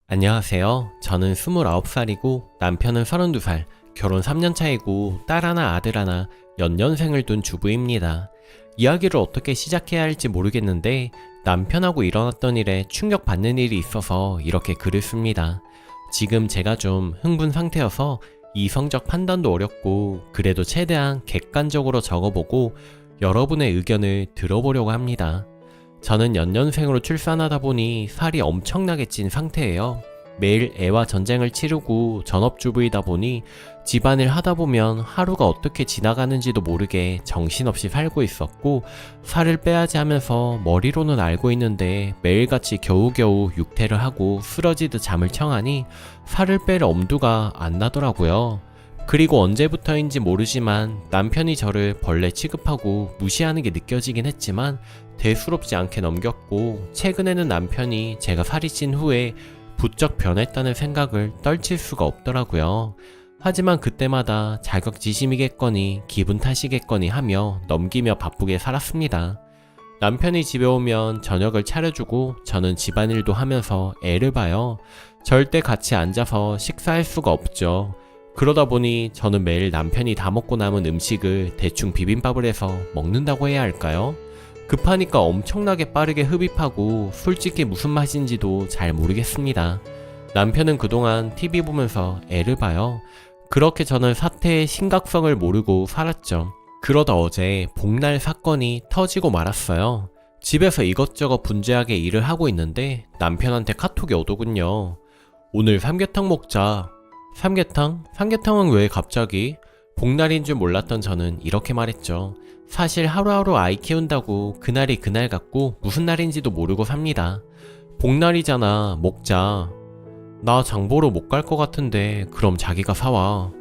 안녕하세요. 저는 29살이고 남편은 32살, 결혼 3년 차이고 딸 하나 아들 하나, 연년생을 둔 주부입니다. 이야기를 어떻게 시작해야 할지 모르겠는데 남편하고 일어났던 일에 충격받는 일이 있어서 이렇게 글을 씁니다. 지금 제가 좀 흥분 상태여서 이성적 판단도 어렵고 그래도 최대한 객관적으로 적어보고 여러분의 의견을 들어보려고 합니다. 저는 연년생으로 출산하다 보니 살이 엄청나게 찐 상태예요. 매일 애와 전쟁을 치르고 전업주부이다 보니 집안일 하다 보면 하루가 어떻게 지나가는지도 모르게 정신없이 살고 있었고, 살을 빼야지 하면서 머리로는 알고 있는데 매일같이 겨우겨우 육퇴를 하고 쓰러지듯 잠을 청하니 살을 뺄 엄두가 안 나더라고요. 그리고 언제부터인지 모르지만 남편이 저를 벌레 취급하고 무시하는 게 느껴지긴 했지만 대수롭지 않게 넘겼고, 최근에는 남편이 제가 살이 찐 후에 부쩍 변했다는 생각을 떨칠 수가 없더라고요. 하지만 그때마다 자격지심이겠거니 기분 탓이겠거니 하며 넘기며 바쁘게 살았습니다. 남편이 집에 오면 저녁을 차려주고 저는 집안일도 하면서 애를 봐요. 절대 같이 앉아서 식사할 수가 없죠. 그러다 보니 저는 매일 남편이 다 먹고 남은 음식을 대충 비빔밥을 해서 먹는다고 해야 할까요? 급하니까 엄청나게 빠르게 흡입하고 솔직히 무슨 맛인지도 잘 모르겠습니다. 남편은 그동안 TV 보면서 애를 봐요. 그렇게 저는 사태의 심각성을 모르고 살았죠. 그러다 어제 복날 사건이 터지고 말았어요. 집에서 이것저것 분주하게 일을 하고 있는데 남편한테 카톡이 오더군요. 오늘 삼계탕 먹자. 삼계탕? 삼계탕은 왜 갑자기? 복날인 줄 몰랐던 저는 이렇게 말했죠. 사실 하루하루 아이 키운다고 그날이 그날 같고 무슨 날인지도 모르고 삽니다. 복날이잖아, 먹자. 나 장보러 못 갈 것 같은데 그럼 자기가 사와.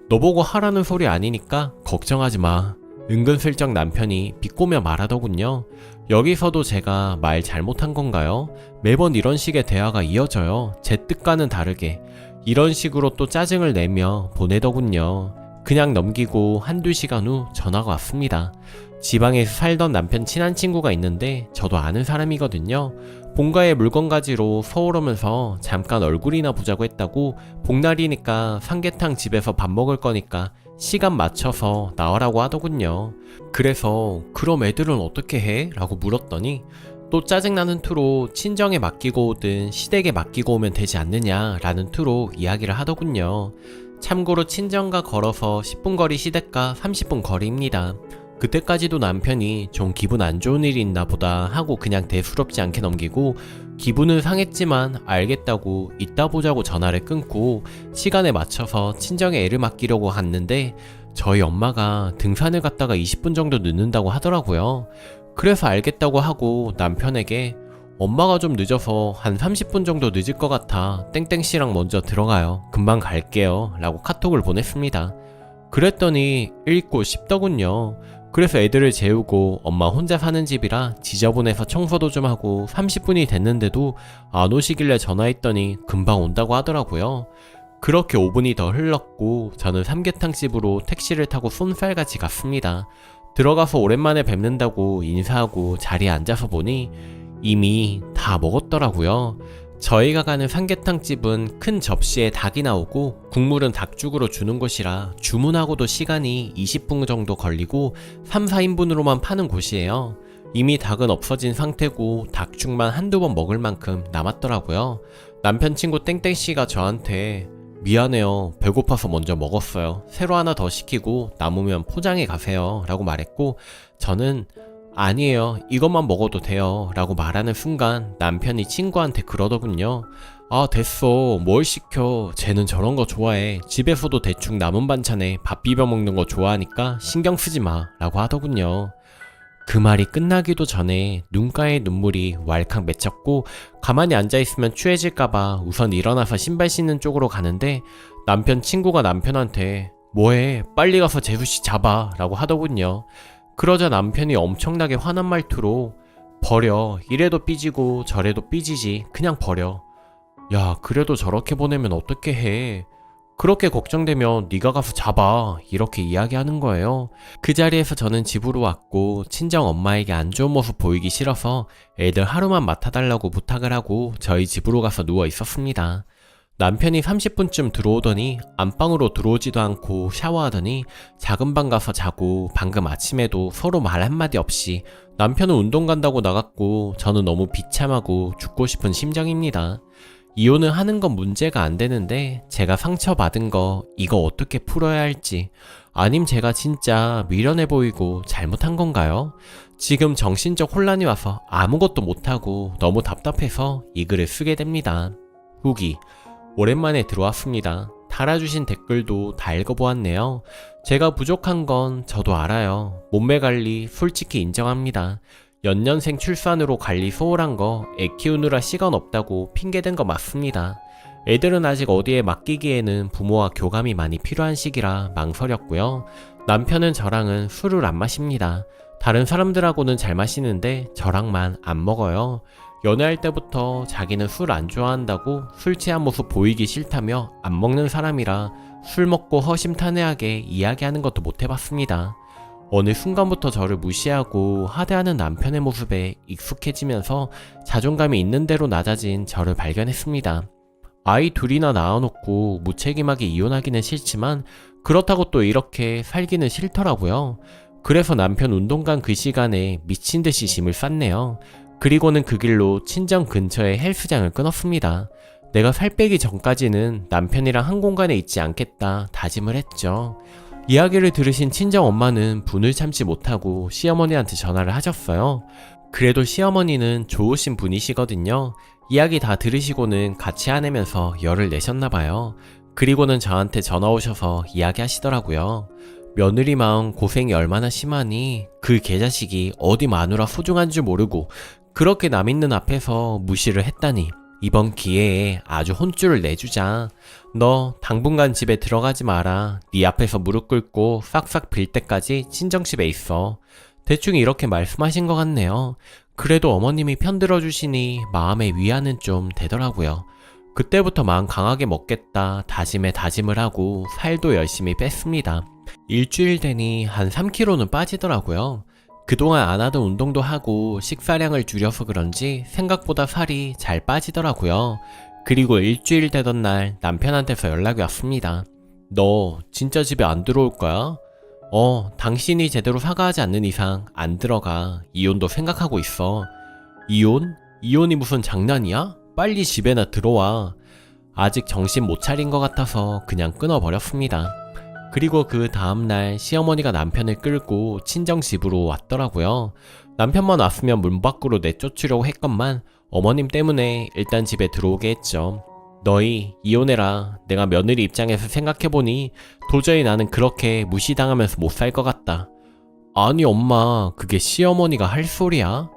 너보고 하라는 소리 아니니까 걱정하지 마. 은근슬쩍 남편이 비꼬며 말하더군요. 여기서도 제가 말 잘못한 건가요? 매번 이런 식의 대화가 이어져요. 제 뜻과는 다르게. 이런 식으로 또 짜증을 내며 보내더군요. 그냥 넘기고 한두 시간 후 전화가 왔습니다. 지방에서 살던 남편 친한 친구가 있는데 저도 아는 사람이거든요. 본가에 물건 가지러 서울 오면서 잠깐 얼굴이나 보자고 했다고, 복날이니까 삼계탕 집에서 밥 먹을 거니까 시간 맞춰서 나와라고 하더군요. 그래서 그럼 애들은 어떻게 해? 라고 물었더니 또 짜증나는 투로 친정에 맡기고 오든 시댁에 맡기고 오면 되지 않느냐 라는 투로 이야기를 하더군요. 참고로 친정가 걸어서 10분 거리, 시댁가 30분 거리입니다. 그때까지도 남편이 좀 기분 안 좋은 일이 있나 보다 하고 그냥 대수롭지 않게 넘기고, 기분은 상했지만 알겠다고 이따 보자고 전화를 끊고 시간에 맞춰서 친정에 애를 맡기려고 갔는데 저희 엄마가 등산을 갔다가 20분 정도 늦는다고 하더라고요. 그래서 알겠다고 하고 남편에게 엄마가 좀 늦어서 한 30분 정도 늦을 것 같아 땡땡씨랑 먼저 들어가요. 금방 갈게요 라고 카톡을 보냈습니다. 그랬더니 읽고 싶더군요. 그래서 애들을 재우고 엄마 혼자 사는 집이라 지저분해서 청소도 좀 하고 30분이 됐는데도 안 오시길래 전화했더니 금방 온다고 하더라고요. 그렇게 5분이 더 흘렀고 저는 삼계탕 집으로 택시를 타고 쏜살같이 갔습니다. 들어가서 오랜만에 뵙는다고 인사하고 자리에 앉아서 보니 이미 다 먹었더라고요. 저희가 가는 삼계탕집은 큰 접시에 닭이 나오고 국물은 닭죽으로 주는 곳이라 주문하고도 시간이 20분 정도 걸리고 3, 4인분으로만 파는 곳이에요. 이미 닭은 없어진 상태고 닭죽만 한두 번 먹을 만큼 남았더라고요. 남편 친구 땡땡씨가 저한테 미안해요. 배고파서 먼저 먹었어요. 새로 하나 더 시키고 남으면 포장해 가세요 라고 말했고, 저는 아니에요. 이것만 먹어도 돼요 라고 말하는 순간 남편이 친구한테 그러더군요. 아 됐어. 뭘 시켜. 쟤는 저런 거 좋아해. 집에서도 대충 남은 반찬에 밥 비벼 먹는 거 좋아하니까 신경 쓰지 마 라고 하더군요. 그 말이 끝나기도 전에 눈가에 눈물이 왈칵 맺혔고, 가만히 앉아있으면 취해질까봐 우선 일어나서 신발 신는 쪽으로 가는데 남편 친구가 남편한테 뭐해? 빨리 가서 재수씨 잡아 라고 하더군요. 그러자 남편이 엄청나게 화난 말투로 버려. 이래도 삐지고 저래도 삐지지. 그냥 버려. 야, 그래도 저렇게 보내면 어떻게 해? 그렇게 걱정되면 네가 가서 잡아 이렇게 이야기하는 거예요. 그 자리에서 저는 집으로 왔고 친정 엄마에게 안 좋은 모습 보이기 싫어서 애들 하루만 맡아달라고 부탁을 하고 저희 집으로 가서 누워 있었습니다. 남편이 30분쯤 들어오더니 안방으로 들어오지도 않고 샤워하더니 작은 방 가서 자고 방금 아침에도 서로 말 한마디 없이 남편은 운동 간다고 나갔고 저는 너무 비참하고 죽고 싶은 심정입니다. 이혼을 하는 건 문제가 안 되는데 제가 상처받은 거 이거 어떻게 풀어야 할지 아님 제가 진짜 미련해 보이고 잘못한 건가요? 지금 정신적 혼란이 와서 아무것도 못하고 너무 답답해서 이 글을 쓰게 됩니다. 후기 오랜만에 들어왔습니다. 달아주신 댓글도 다 읽어보았네요. 제가 부족한 건 저도 알아요. 몸매 관리 솔직히 인정합니다. 연년생 출산으로 관리 소홀한 거 애 키우느라 시간 없다고 핑계댄 거 맞습니다. 애들은 아직 어디에 맡기기에는 부모와 교감이 많이 필요한 시기라 망설였고요. 남편은 저랑은 술을 안 마십니다. 다른 사람들하고는 잘 마시는데 저랑만 안 먹어요. 연애할 때부터 자기는 술 안 좋아한다고 술 취한 모습 보이기 싫다며 안 먹는 사람이라 술 먹고 허심탄회하게 이야기하는 것도 못 해봤습니다. 어느 순간부터 저를 무시하고 하대하는 남편의 모습에 익숙해지면서 자존감이 있는 대로 낮아진 저를 발견했습니다. 아이 둘이나 낳아놓고 무책임하게 이혼하기는 싫지만 그렇다고 또 이렇게 살기는 싫더라고요. 그래서 남편 운동 간 그 시간에 미친 듯이 짐을 쌌네요. 그리고는 그 길로 친정 근처의 헬스장을 끊었습니다. 내가 살 빼기 전까지는 남편이랑 한 공간에 있지 않겠다 다짐을 했죠. 이야기를 들으신 친정 엄마는 분을 참지 못하고 시어머니한테 전화를 하셨어요. 그래도 시어머니는 좋으신 분이시거든요. 이야기 다 들으시고는 같이 화내면서 열을 내셨나봐요. 그리고는 저한테 전화 오셔서 이야기하시더라고요. 며느리 마음 고생이 얼마나 심하니 그 개자식이 어디 마누라 소중한 줄 모르고 그렇게 남 있는 앞에서 무시를 했다니 이번 기회에 아주 혼쭐을 내주자. 너 당분간 집에 들어가지 마라. 네 앞에서 무릎 꿇고 싹싹 빌 때까지 친정집에 있어. 대충 이렇게 말씀하신 것 같네요. 그래도 어머님이 편들어 주시니 마음의 위안은 좀 되더라고요. 그때부터 마음 강하게 먹겠다 다짐에 다짐을 하고 살도 열심히 뺐습니다. 일주일 되니 한 3kg는 빠지더라고요. 그동안 안 하던 운동도 하고 식사량을 줄여서 그런지 생각보다 살이 잘 빠지더라고요. 그리고 일주일 되던 날 남편한테서 연락이 왔습니다. 너 진짜 집에 안 들어올 거야? 당신이 제대로 사과하지 않는 이상 안 들어가. 이혼도 생각하고 있어. 이혼? 이혼이 무슨 장난이야? 빨리 집에나 들어와. 아직 정신 못 차린 것 같아서 그냥 끊어버렸습니다. 그리고 그 다음날 시어머니가 남편을 끌고 친정집으로 왔더라고요. 남편만 왔으면 문 밖으로 내쫓으려고 했건만 어머님 때문에 일단 집에 들어오게 했죠. 너희 이혼해라. 내가 며느리 입장에서 생각해보니 도저히 나는 그렇게 무시당하면서 못 살 것 같다. 아니 엄마, 그게 시어머니가 할 소리야?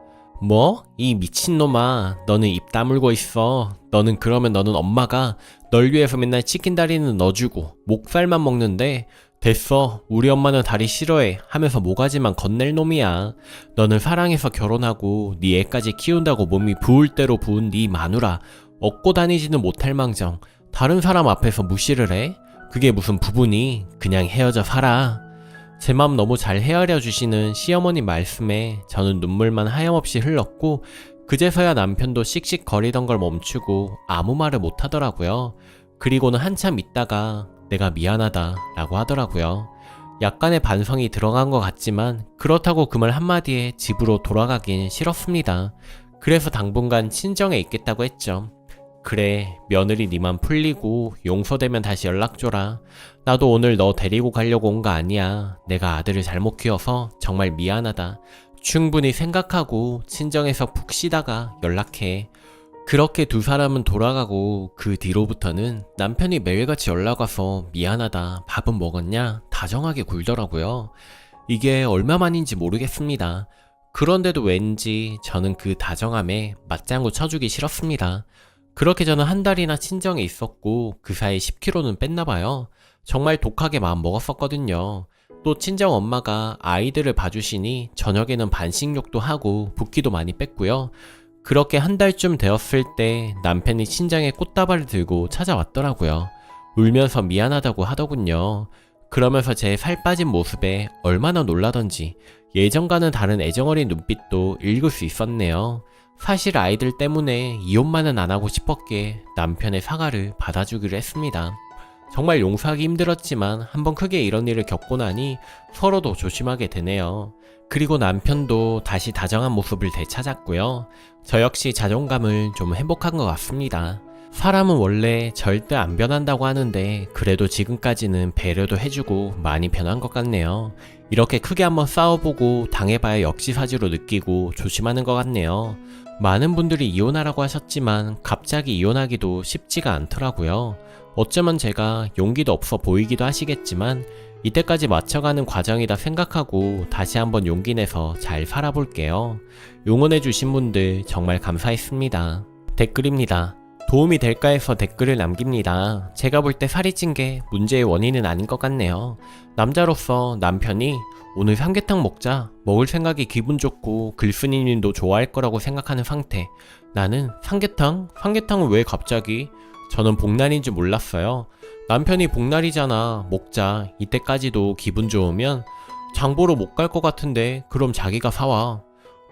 뭐? 이 미친놈아, 너는 입 다물고 있어. 너는 그러면 너는 엄마가 널 위해서 맨날 치킨 다리는 넣어주고 목살만 먹는데 됐어. 우리 엄마는 다리 싫어해 하면서 모가지만 건넬 놈이야. 너는 사랑해서 결혼하고 네 애까지 키운다고 몸이 부을 대로 부은 네 마누라 얻고 다니지는 못할 망정 다른 사람 앞에서 무시를 해? 그게 무슨 부부니? 그냥 헤어져 살아. 제 맘 너무 잘 헤아려 주시는 시어머니 말씀에 저는 눈물만 하염없이 흘렀고 그제서야 남편도 씩씩거리던 걸 멈추고 아무 말을 못 하더라고요. 그리고는 한참 있다가 내가 미안하다 라고 하더라고요. 약간의 반성이 들어간 것 같지만 그렇다고 그 말 한마디에 집으로 돌아가긴 싫었습니다. 그래서 당분간 친정에 있겠다고 했죠. 그래, 며느리 니만 풀리고 용서되면 다시 연락줘라. 나도 오늘 너 데리고 가려고 온 거 아니야. 내가 아들을 잘못 키워서 정말 미안하다. 충분히 생각하고 친정에서 푹 쉬다가 연락해. 그렇게 두 사람은 돌아가고 그 뒤로부터는 남편이 매일같이 연락와서 미안하다, 밥은 먹었냐 다정하게 굴더라고요. 이게 얼마만인지 모르겠습니다. 그런데도 왠지 저는 그 다정함에 맞장구 쳐주기 싫었습니다. 그렇게 저는 한 달이나 친정에 있었고 그 사이 10kg는 뺐나봐요. 정말 독하게 마음 먹었었거든요. 또 친정 엄마가 아이들을 봐주시니 저녁에는 반식욕도 하고 붓기도 많이 뺐고요. 그렇게 한 달쯤 되었을 때 남편이 친정에 꽃다발을 들고 찾아왔더라고요. 울면서 미안하다고 하더군요. 그러면서 제 살 빠진 모습에 얼마나 놀라던지 예전과는 다른 애정어린 눈빛도 읽을 수 있었네요. 사실 아이들 때문에 이혼만은 안 하고 싶었기에 남편의 사과를 받아주기로 했습니다. 정말 용서하기 힘들었지만 한번 크게 이런 일을 겪고 나니 서로도 조심하게 되네요. 그리고 남편도 다시 다정한 모습을 되찾았고요. 저 역시 자존감을 좀 회복한 것 같습니다. 사람은 원래 절대 안 변한다고 하는데 그래도 지금까지는 배려도 해주고 많이 변한 것 같네요. 이렇게 크게 한번 싸워보고 당해봐야 역지사지로 느끼고 조심하는 것 같네요. 많은 분들이 이혼하라고 하셨지만 갑자기 이혼하기도 쉽지가 않더라고요. 어쩌면 제가 용기도 없어 보이기도 하시겠지만 이때까지 맞춰가는 과정이다 생각하고 다시 한번 용기 내서 잘 살아볼게요. 응원해주신 분들 정말 감사했습니다. 댓글입니다. 도움이 될까 해서 댓글을 남깁니다. 제가 볼 때 살이 찐 게 문제의 원인은 아닌 것 같네요. 남자로서 남편이 오늘 삼계탕 먹자, 먹을 생각이 기분 좋고 글쓴이님도 좋아할 거라고 생각하는 상태. 나는 삼계탕? 삼계탕은 왜 갑자기? 저는 복날인 줄 몰랐어요. 남편이 복날이잖아, 먹자. 이때까지도 기분 좋으면 장보러 못 갈 것 같은데 그럼 자기가 사와.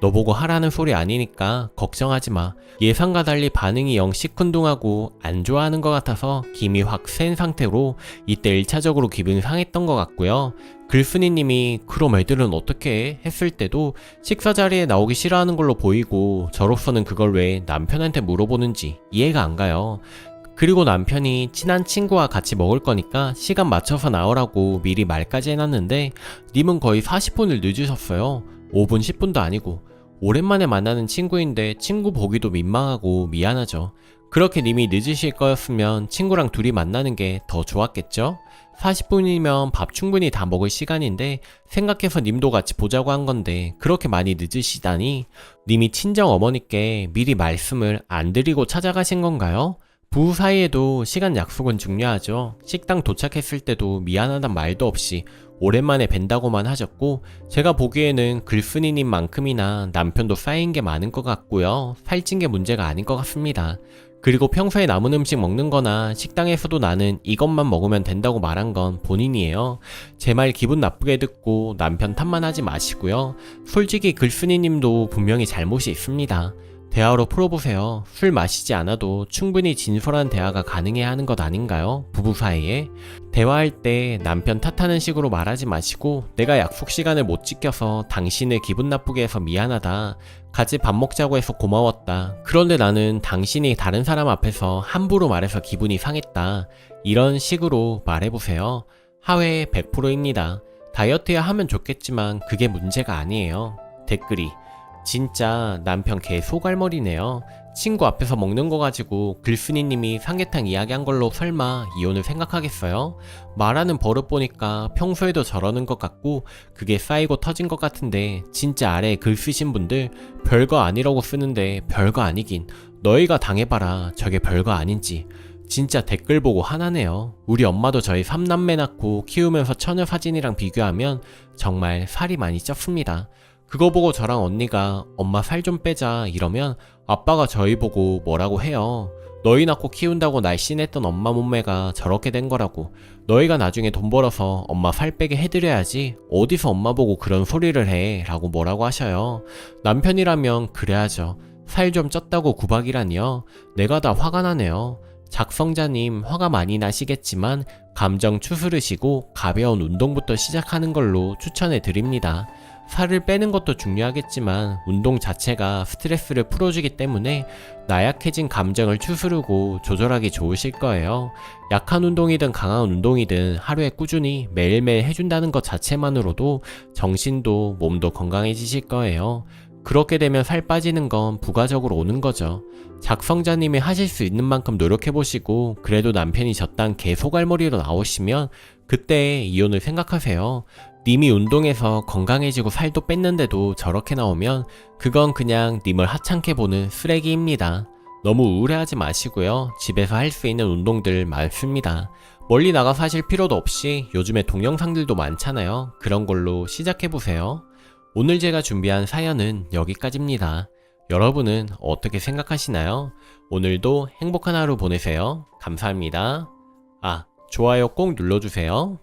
너 보고 하라는 소리 아니니까 걱정하지 마. 예상과 달리 반응이 영 시큰둥하고 안 좋아하는 것 같아서 김이 확 센 상태로 이때 1차적으로 기분이 상했던 것 같고요. 글쓴이님이 그럼 애들은 어떻게 해? 했을 때도 식사 자리에 나오기 싫어하는 걸로 보이고 저로서는 그걸 왜 남편한테 물어보는지 이해가 안 가요. 그리고 남편이 친한 친구와 같이 먹을 거니까 시간 맞춰서 나오라고 미리 말까지 해놨는데 님은 거의 40분을 늦으셨어요. 5분 10분도 아니고. 오랜만에 만나는 친구인데 친구 보기도 민망하고 미안하죠. 그렇게 님이 늦으실 거였으면 친구랑 둘이 만나는 게 더 좋았겠죠? 40분이면 밥 충분히 다 먹을 시간인데 생각해서 님도 같이 보자고 한 건데 그렇게 많이 늦으시다니 님이 친정 어머니께 미리 말씀을 안 드리고 찾아가신 건가요? 부부 사이에도 시간 약속은 중요하죠. 식당 도착했을 때도 미안하단 말도 없이 오랜만에 뵌다고만 하셨고 제가 보기에는 글쓴이님만큼이나 남편도 쌓인 게 많은 것 같고요. 살찐 게 문제가 아닌 것 같습니다. 그리고 평소에 남은 음식 먹는 거나 식당에서도 나는 이것만 먹으면 된다고 말한 건 본인이에요. 제 말 기분 나쁘게 듣고 남편 탓만 하지 마시고요. 솔직히 글쓴이님도 분명히 잘못이 있습니다. 대화로 풀어보세요. 술 마시지 않아도 충분히 진솔한 대화가 가능해야 하는 것 아닌가요? 부부 사이에? 대화할 때 남편 탓하는 식으로 말하지 마시고 내가 약속 시간을 못 지켜서 당신을 기분 나쁘게 해서 미안하다. 같이 밥 먹자고 해서 고마웠다. 그런데 나는 당신이 다른 사람 앞에서 함부로 말해서 기분이 상했다. 이런 식으로 말해보세요. 하회 100%입니다. 다이어트야 하면 좋겠지만 그게 문제가 아니에요. 댓글이 진짜 남편 개 소갈머리네요. 친구 앞에서 먹는 거 가지고 글쓴이님이 삼계탕 이야기한 걸로 설마 이혼을 생각하겠어요? 말하는 버릇 보니까 평소에도 저러는 것 같고 그게 쌓이고 터진 것 같은데 진짜 아래에 글 쓰신 분들 별거 아니라고 쓰는데 별거 아니긴 너희가 당해봐라 저게 별거 아닌지 진짜 댓글 보고 화나네요. 우리 엄마도 저희 3남매 낳고 키우면서 처녀 사진이랑 비교하면 정말 살이 많이 쪘습니다. 그거 보고 저랑 언니가 엄마 살 좀 빼자 이러면 아빠가 저희 보고 뭐라고 해요. 너희 낳고 키운다고 날씬했던 엄마 몸매가 저렇게 된 거라고. 너희가 나중에 돈 벌어서 엄마 살 빼게 해드려야지 어디서 엄마 보고 그런 소리를 해 라고 뭐라고 하셔요. 남편이라면 그래야죠. 살 좀 쪘다고 구박이라니요. 내가 다 화가 나네요. 작성자님 화가 많이 나시겠지만 감정 추스르시고 가벼운 운동부터 시작하는 걸로 추천해 드립니다. 살을 빼는 것도 중요하겠지만 운동 자체가 스트레스를 풀어주기 때문에 나약해진 감정을 추스르고 조절하기 좋으실 거예요. 약한 운동이든 강한 운동이든 하루에 꾸준히 매일매일 해준다는 것 자체만으로도 정신도 몸도 건강해지실 거예요. 그렇게 되면 살 빠지는 건 부가적으로 오는 거죠. 작성자님이 하실 수 있는 만큼 노력해보시고 그래도 남편이 저딴 개 소갈머리로 나오시면 그때 이혼을 생각하세요. 님이 운동해서 건강해지고 살도 뺐는데도 저렇게 나오면 그건 그냥 님을 하찮게 보는 쓰레기입니다. 너무 우울해하지 마시고요. 집에서 할 수 있는 운동들 많습니다. 멀리 나가서 하실 필요도 없이 요즘에 동영상들도 많잖아요. 그런 걸로 시작해보세요. 오늘 제가 준비한 사연은 여기까지입니다. 여러분은 어떻게 생각하시나요? 오늘도 행복한 하루 보내세요. 감사합니다. 좋아요 꼭 눌러주세요.